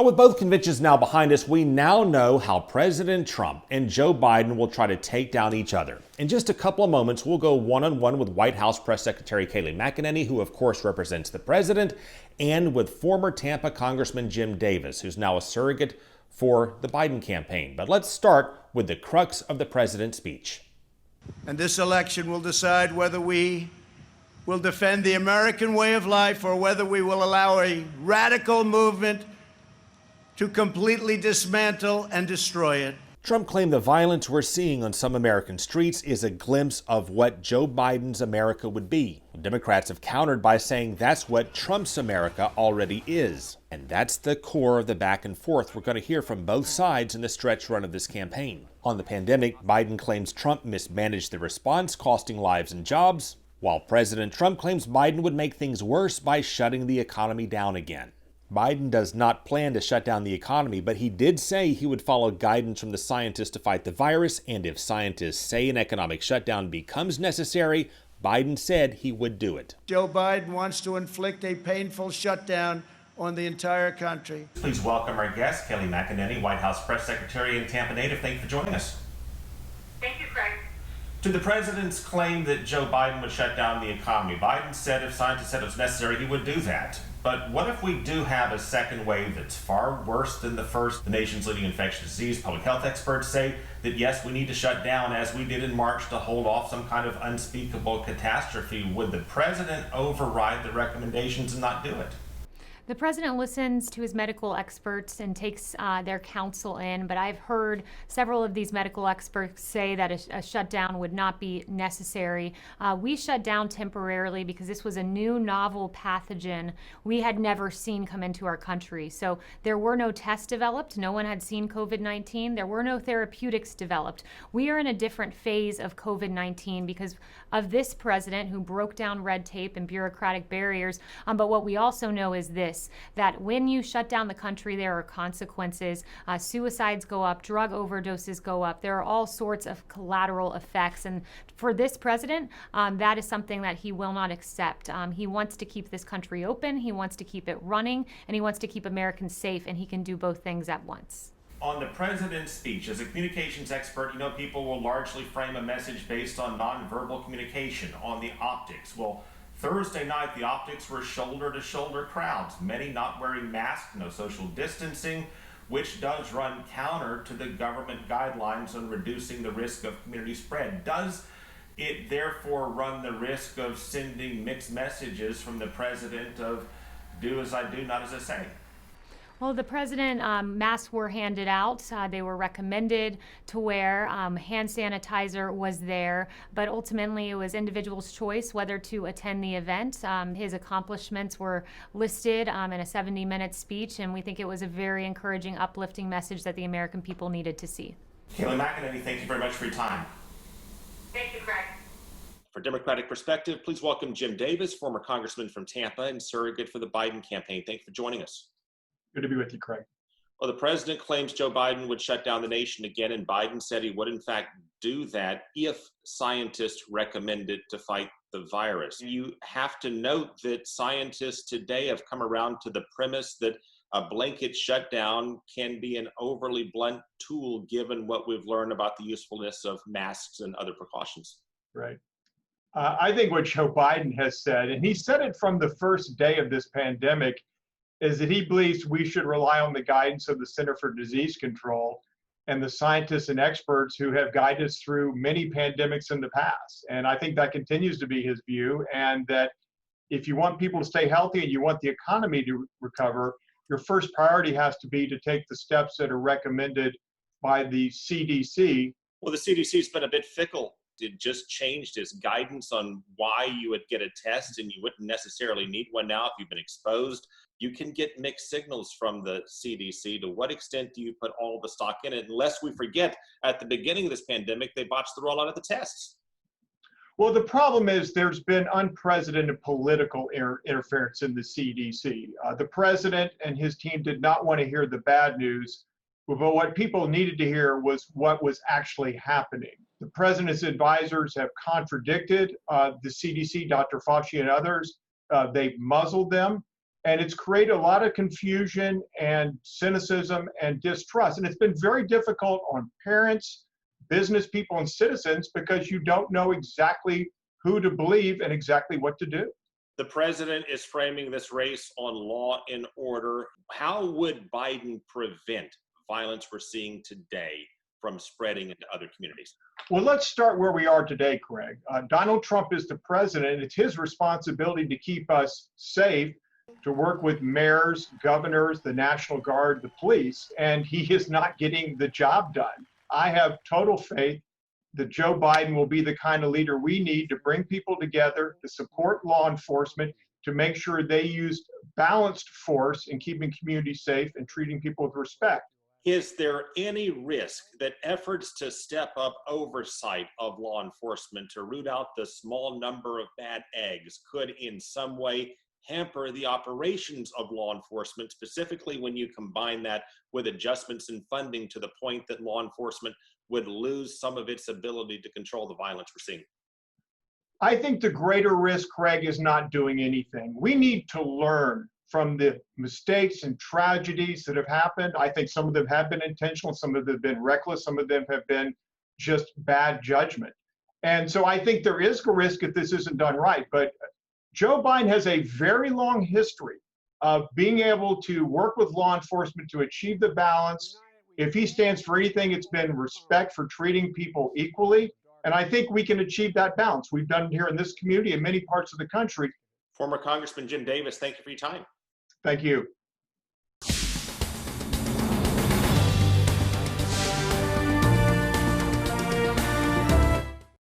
With both conventions now behind us, we now know how President Trump and Joe Biden will try to take down each other. In just a couple of moments, we'll go one-on-one with White House Press Secretary Kayleigh McEnany, who of course represents the president, and with former Tampa Congressman Jim Davis, who's now a surrogate for the Biden campaign. But let's start with the crux of the president's speech. And this election will decide whether we will defend the American way of life or whether we will allow a radical movement to completely dismantle and destroy it. Trump claimed the violence we're seeing on some American streets is a glimpse of what Joe Biden's America would be. Democrats have countered by saying that's what Trump's America already is. And that's the core of the back and forth we're going to hear from both sides in the stretch run of this campaign. On the pandemic, Biden claims Trump mismanaged the response, costing lives and jobs, while President Trump claims Biden would make things worse by shutting the economy down again. Biden does not plan to shut down the economy, but he did say he would follow guidance from the scientists to fight the virus, and if scientists say an economic shutdown becomes necessary, Biden said he would do it. Joe Biden wants to inflict a painful shutdown on the entire country. Please welcome our guest, Kayleigh McEnany, White House Press Secretary and Tampa native. Thank you for joining us. Thank you, Craig. To the president's claim that Joe Biden would shut down the economy, Biden said if scientists said it was necessary, he would do that. But what if we do have a second wave that's far worse than the first? The nation's leading infectious disease public health experts say that yes, we need to shut down as we did in March to hold off some kind of unspeakable catastrophe. Would the president override the recommendations and not do it? The president listens to his medical experts and takes their counsel in, but I've heard several of these medical experts say that a shutdown would not be necessary. We shut down temporarily because this was a new novel pathogen we had never seen come into our country. So there were no tests developed. No one had seen COVID-19. There were no therapeutics developed. We are in a different phase of COVID-19 because of this president who broke down red tape and bureaucratic barriers. But what we also know is this, that when you shut down the country, there are consequences. Suicides go up, drug overdoses go up. There are all sorts of collateral effects. And for this president, that is something that he will not accept. He wants to keep this country open, he wants to keep it running, and he wants to keep Americans safe, and he can do both things at once. On the president's speech, as a communications expert, you know people will largely frame a message based on nonverbal communication, on the optics. Well, Thursday night, the optics were shoulder-to-shoulder crowds, many not wearing masks, no social distancing, which does run counter to the government guidelines on reducing the risk of community spread. Does it therefore run the risk of sending mixed messages from the president of do as I do, not as I say? Well, the president, masks were handed out. They were recommended to wear. Hand sanitizer was there, but ultimately it was individual's choice whether to attend the event. His accomplishments were listed in a 70-minute speech, and we think it was a very encouraging, uplifting message that the American people needed to see. Kayleigh McEnany, thank you very much for your time. Thank you, Craig. For Democratic Perspective, please welcome Jim Davis, former congressman from Tampa and surrogate for the Biden campaign. Thank you for joining us. Good to be with you, Craig. Well, the president claims Joe Biden would shut down the nation again, and Biden said he would, in fact, do that if scientists recommended to fight the virus. You have to note that scientists today have come around to the premise that a blanket shutdown can be an overly blunt tool given what we've learned about the usefulness of masks and other precautions. Right. I think what Joe Biden has said, and he said it from the first day of this pandemic, is that he believes we should rely on the guidance of the Center for Disease Control and the scientists and experts who have guided us through many pandemics in the past. And I think that continues to be his view, and that if you want people to stay healthy and you want the economy to recover, your first priority has to be to take the steps that are recommended by the CDC. Well, the CDC's been a bit fickle. It just changed its guidance on why you would get a test, and you wouldn't necessarily need one now if you've been exposed. You can get mixed signals from the CDC. To what extent do you put all the stock in it? Unless we forget, at the beginning of this pandemic, they botched the rollout of the tests. Well, the problem is there's been unprecedented political interference in the CDC. The president and his team did not want to hear the bad news, but what people needed to hear was what was actually happening. The president's advisors have contradicted the CDC, Dr. Fauci and others. They've muzzled them. And it's created a lot of confusion and cynicism and distrust. And it's been very difficult on parents, business people, and citizens because you don't know exactly who to believe and exactly what to do. The president is framing this race on law and order. How would Biden prevent violence we're seeing today from spreading into other communities? Well, let's start where we are today, Craig. Donald Trump is the president, and it's his responsibility to keep us safe, to work with mayors, governors, the National Guard, the police, and he is not getting the job done. I have total faith that Joe Biden will be the kind of leader we need to bring people together, to support law enforcement, to make sure they use balanced force in keeping communities safe and treating people with respect. Is there any risk that efforts to step up oversight of law enforcement to root out the small number of bad eggs could in some way hamper the operations of law enforcement, specifically when you combine that with adjustments in funding to the point that law enforcement would lose some of its ability to control the violence we're seeing? I think the greater risk, Craig, is not doing anything. We need to learn from the mistakes and tragedies that have happened. I think some of them have been intentional, some of them have been reckless, some of them have been just bad judgment. And so I think there is a risk if this isn't done right. But Joe Biden has a very long history of being able to work with law enforcement to achieve the balance. If he stands for anything, it's been respect for treating people equally. And I think we can achieve that balance. We've done it here in this community and many parts of the country. Former Congressman Jim Davis, thank you for your time. Thank you.